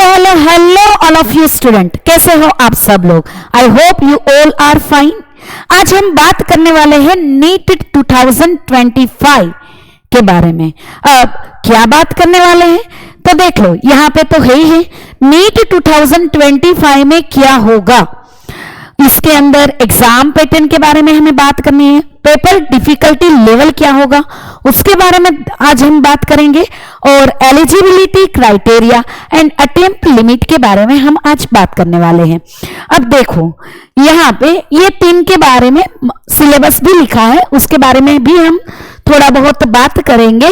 Hello hello hello all of you student, कैसे हो आप सब लोग? I hope you all are fine. आज हम बात करने वाले हैं नीट 2025 के बारे में। अब क्या बात करने वाले हैं तो देख लो, यहाँ पे तो है ही है नीट 2025 में क्या होगा। इसके अंदर एग्जाम पैटर्न के बारे में हमें बात करनी है, पेपर डिफिकल्टी लेवल क्या होगा उसके बारे में आज हम बात करेंगे, और eligibility criteria and attempt limit के बारे में हम आज बात करने वाले हैं। अब देखो यहाँ पे ये तीन के बारे में सिलेबस भी लिखा है, उसके बारे में भी हम थोड़ा बहुत बात करेंगे।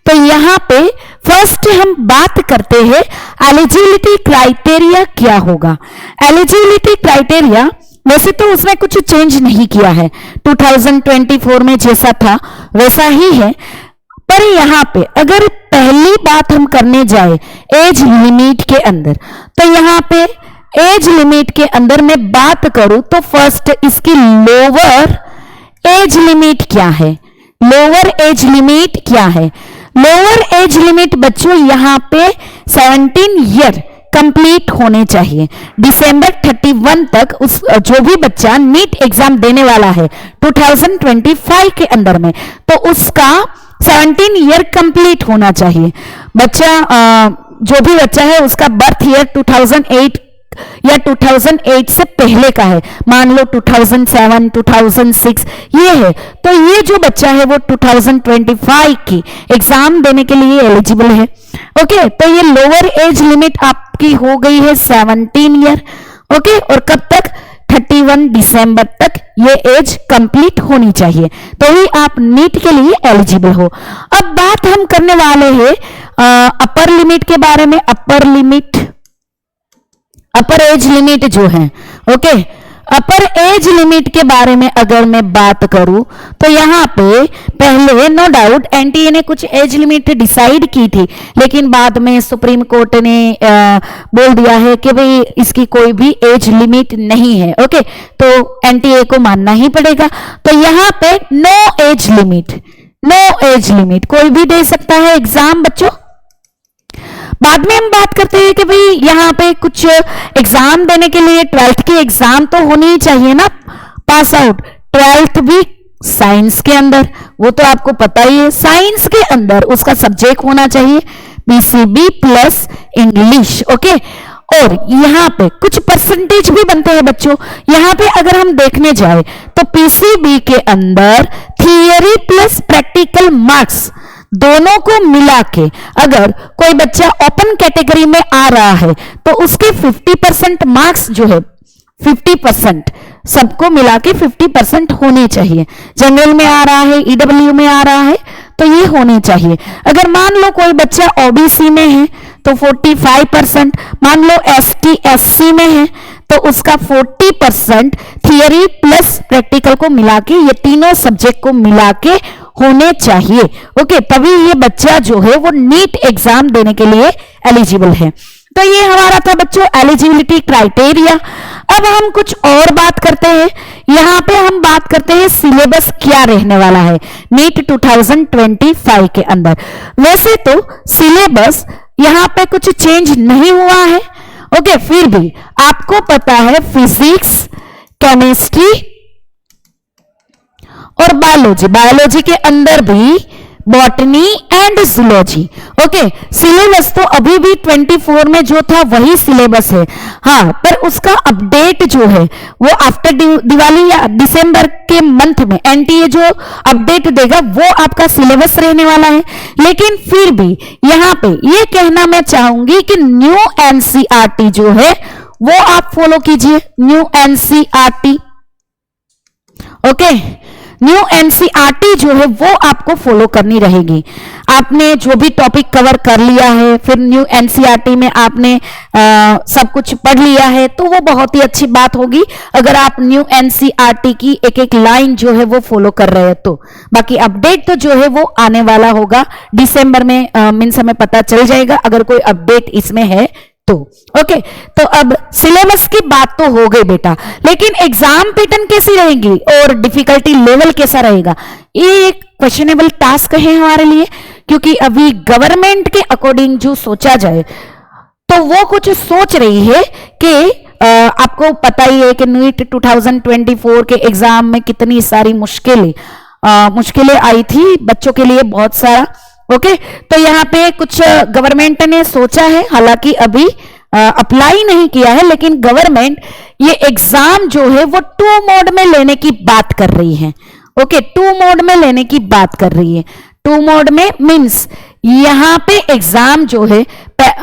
तो यहाँ पे फर्स्ट हम बात करते हैं एलिजिबिलिटी क्राइटेरिया क्या होगा। एलिजिबिलिटी क्राइटेरिया वैसे तो उसमें कुछ चेंज नहीं किया है, 2024 में जैसा था वैसा ही है, पर यहाँ पे अगर पहली बात हम करने जाए एज लिमिट के अंदर, तो यहाँ पे एज लिमिट के अंदर मैं बात करूं तो फर्स्ट इसकी लोअर एज लिमिट क्या है। लोअर एज लिमिट क्या है? लोअर एज लिमिट बच्चों यहाँ पे 17 ईयर कंप्लीट होने चाहिए। दिसंबर 31 तक उस जो भी बच्चा नीट एग्जाम देने वाला है 2025 के अंदर में, तो उसका 17 ईयर कंप्लीट होना चाहिए। बच्चा जो भी बच्चा है उसका बर्थ ईयर 2008 या 2008 से पहले का है, मान लो 2007 2006 ये है, तो ये जो बच्चा है वो 2025 की एग्जाम देने के लिए एलिजिबल है। ओके, तो ये लोअर एज लिमिट आपकी हो गई है 17 ईयर। ओके, और कब तक? 31 दिसंबर तक ये एज कंप्लीट होनी चाहिए, तो ही आप नीट के लिए एलिजिबल हो। अब बात हम करने वाले हैं अपर लिमिट के बारे में। अपर एज लिमिट जो है, ओके, अपर एज लिमिट के बारे में अगर मैं बात करूं तो यहाँ पे पहले नो डाउट एनटीए ने कुछ एज लिमिट डिसाइड की थी, लेकिन बाद में सुप्रीम कोर्ट ने बोल दिया है कि भाई इसकी कोई भी एज लिमिट नहीं है। ओके, तो एनटीए को मानना ही पड़ेगा। तो यहाँ पे नो एज लिमिट कोई भी दे सकता है एग्जाम बच्चों। बाद में हम बात करते हैं कि भाई यहाँ पे कुछ एग्जाम देने के लिए 12th की एग्जाम तो होनी ही चाहिए ना, पास आउट। 12th भी साइंस के अंदर, वो तो आपको पता ही है, साइंस के अंदर उसका सब्जेक्ट होना चाहिए पीसीबी प्लस इंग्लिश। ओके, और यहाँ पे कुछ परसेंटेज भी बनते हैं बच्चों। यहाँ पे अगर हम देखने जाए तो पीसीबी के अंदर थियरी प्लस प्रैक्टिकल मार्क्स दोनों को मिला के अगर कोई बच्चा ओपन कैटेगरी में आ रहा है तो उसके 50% मार्क्स जो है 50% सबको मिला के 50% होने चाहिए। जनरल में आ रहा है, ईडब्ल्यू में आ रहा है, तो ये होने चाहिए। अगर मान लो कोई बच्चा ओबीसी में है तो 45%, मान लो एसटी एससी में है तो उसका 40% थियरी प्लस प्रैक्टिकल को मिला के, ये तीनों सब्जेक्ट को मिला के होने चाहिए। ओके, तभी ये बच्चा जो है वो नीट एग्जाम देने के लिए एलिजिबल है। तो ये हमारा था बच्चों एलिजिबिलिटी क्राइटेरिया। अब हम कुछ और बात करते हैं। यहाँ पे हम बात करते हैं सिलेबस क्या रहने वाला है नीट 2025 के अंदर। वैसे तो सिलेबस यहाँ पे कुछ चेंज नहीं हुआ है। ओके, फिर भी आपको पता है फिजिक्स, केमिस्ट्री और बायोलॉजी के अंदर भी botany and zoology. Okay, syllabus तो अभी भी 24 में जो था वही सिलेबस है, हाँ, पर उसका अपडेट जो है वो आफ्टर दिवाली या दिसंबर के मंथ में एनटीए जो अपडेट देगा वो आपका सिलेबस रहने वाला है। लेकिन फिर भी यहाँ पे ये कहना मैं चाहूंगी कि न्यू एनसीईआरटी जो है वो आप फॉलो कीजिए। New NCERT, okay, new NCERT जो है वो आपको फॉलो करनी रहेगी। आपने जो भी टॉपिक कवर कर लिया है, फिर न्यू एनसीईआरटी में आपने सब कुछ पढ़ लिया है, तो वो बहुत ही अच्छी बात होगी अगर आप न्यू एनसीईआरटी की एक एक लाइन जो है वो फॉलो कर रहे हैं तो। बाकी अपडेट तो जो है वो आने वाला होगा दिसंबर में, मीन्स हमें पता चल जाएगा अगर कोई अपडेट इसमें है तो। ओके, तो अब सिलेबस की बात तो हो गई बेटा, लेकिन एग्जाम पैटर्न कैसी रहेगी और डिफिकल्टी लेवल कैसा रहेगा, ये एक क्वेश्चनेबल टास्क है हमारे लिए, क्योंकि अभी गवर्नमेंट के अकॉर्डिंग जो सोचा जाए तो वो कुछ सोच रही है कि आपको पता ही है कि नीट 2024 के एग्जाम में कितनी सारी मुश्किलें आई थी बच्चों के लिए, बहुत सारा। ओके, तो यहाँ पे कुछ गवर्नमेंट ने सोचा है, हालांकि अभी अप्लाई नहीं किया है, लेकिन गवर्नमेंट ये एग्जाम जो है वो 2 मोड में लेने की बात कर रही है। ओके, 2 मोड में लेने की बात कर रही है। 2 मोड में मींस यहां पे एग्जाम जो है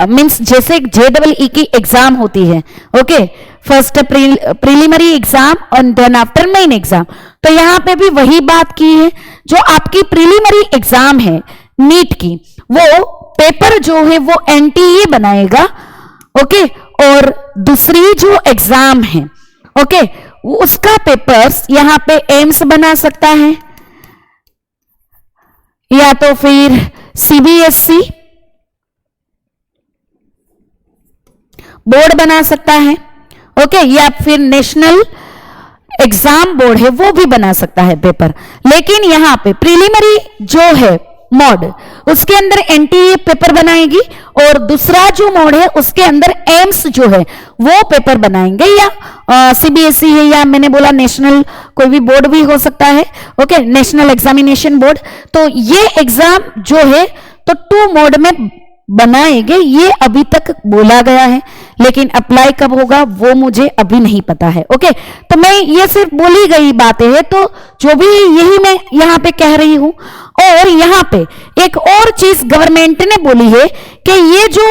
मींस जैसे JEE की एग्जाम होती है। ओके, फर्स्ट प्रीलिमिनरी एग्जाम और देन आफ्टर मेन एग्जाम, तो यहां पे भी वही बात की है। जो आपकी प्रीलिमिनरी एग्जाम है नीट की, वो पेपर जो है वो NTA बनाएगा। ओके, और दूसरी जो एग्जाम है, ओके, उसका पेपर्स यहां पे एम्स बना सकता है या तो फिर CBSE बोर्ड बना सकता है। ओके, या फिर नेशनल एग्जाम बोर्ड है वो भी बना सकता है पेपर। लेकिन यहां पे प्रीलिमिनरी जो है मोड, उसके अंदर NTA पेपर बनाएगी, और दूसरा जो मोड है उसके अंदर एम्स जो है वो पेपर बनाएंगे, या CBSE है, या मैंने बोला नेशनल कोई भी बोर्ड भी हो सकता है। Okay, national examination board. तो ये एग्जाम जो है तो 2 मोड में बनाएंगे, ये अभी तक बोला गया है, लेकिन अप्लाई कब होगा वो मुझे अभी नहीं पता है। ओके, तो मैं ये सिर्फ बोली गई बातें हैं, तो जो भी यही मैं यहाँ पे कह रही हूं। और यहाँ पे एक और चीज गवर्नमेंट ने बोली है कि ये जो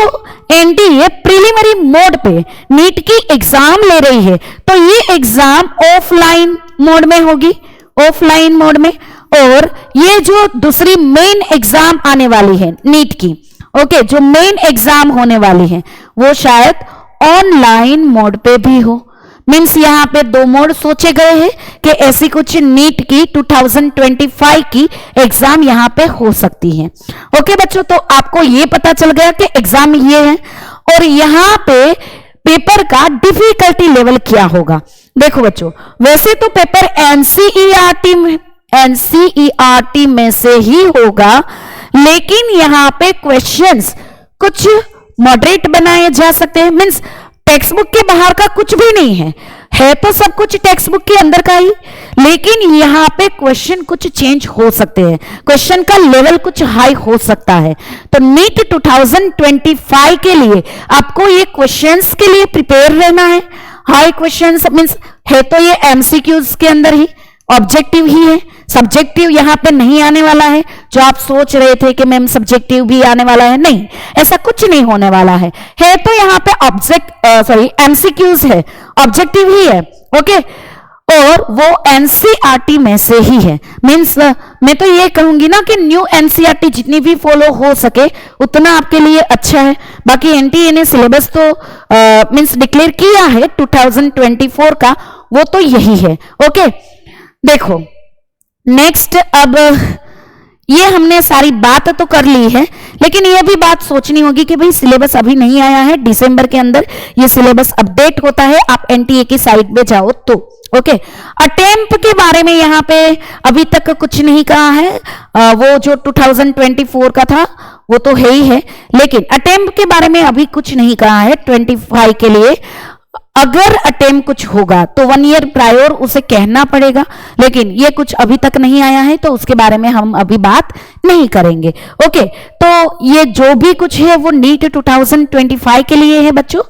NTA प्रीलिमिनरी मोड पे नीट की एग्जाम ले रही है, तो ये एग्जाम ऑफलाइन मोड में होगी, ऑफलाइन मोड में। और ये जो दूसरी मेन एग्जाम आने वाली है नीट की, ओके, जो मेन एग्जाम होने वाली है वो शायद ऑनलाइन मोड पे भी हो। मींस यहां पे 2 मोड सोचे गए हैं कि ऐसी कुछ नीट की 2025 की एग्जाम यहां पे हो सकती है। ओके बच्चों, तो आपको ये पता चल गया कि एग्जाम ये है, और यहां पे पेपर का डिफिकल्टी लेवल क्या होगा। देखो बच्चों, वैसे तो पेपर NCERT में से ही होगा, लेकिन यहां पे क्वेश्चंस कुछ मॉडरेट बनाए जा सकते हैं। मींस टेक्स्ट बुक के बाहर का कुछ भी नहीं है तो सब कुछ टेक्स्ट बुक के अंदर का ही, लेकिन यहां पे क्वेश्चन कुछ चेंज हो सकते हैं, क्वेश्चन का लेवल कुछ हाई हो सकता है। तो नीट 2025 के लिए आपको ये क्वेश्चंस के लिए प्रिपेयर रहना है। हाई क्वेश्चंस मींस है तो ये MCQs के अंदर ही, ऑब्जेक्टिव ही है, सब्जेक्टिव यहां पे नहीं आने वाला है। जो आप सोच रहे थे कि मैम सब्जेक्टिव भी आने वाला है, नहीं, ऐसा कुछ नहीं होने वाला है तो यहां पे MCQs है, ऑब्जेक्टिव ही है। ओके, और वो NCERT में से ही है। मींस मैं तो ये कहूंगी ना कि न्यू NCERT जितनी भी फॉलो हो सके उतना आपके लिए अच्छा है। बाकी NTA ने सिलेबस तो मींस डिक्लेयर किया है 2024 का, वो तो यही है। ओके, देखो नेक्स्ट, अब ये हमने सारी बात तो कर ली है, लेकिन ये भी बात सोचनी होगी कि भाई सिलेबस अभी नहीं आया है, दिसंबर के अंदर ये सिलेबस अपडेट होता है, आप NTA की साइट पे जाओ तो। ओके, अटेम्प्ट के बारे में यहाँ पे अभी तक कुछ नहीं कहा है, वो जो 2024 का था वो तो है ही है, लेकिन अटेम्प्ट के बारे में अभी कुछ नहीं कहा है 25 के लिए। अगर अटेम्प्ट कुछ होगा तो 1 ईयर प्रायर उसे कहना पड़ेगा, लेकिन ये कुछ अभी तक नहीं आया है तो उसके बारे में हम अभी बात नहीं करेंगे। ओके, तो ये जो भी कुछ है वो नीट 2025 के लिए है बच्चों।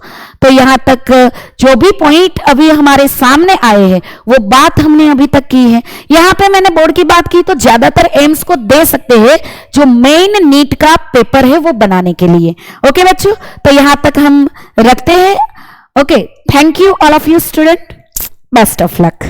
तो यहां तक जो भी पॉइंट अभी हमारे सामने आए हैं वो बात हमने अभी तक की है। यहां पे मैंने बोर्ड की बात की तो ज्यादातर एम्स को दे सकते हैं जो मेन नीट का पेपर है वो बनाने के लिए। ओके बच्चों, तो यहां तक हम रखते हैं। Okay, thank you all of you student. Best of luck.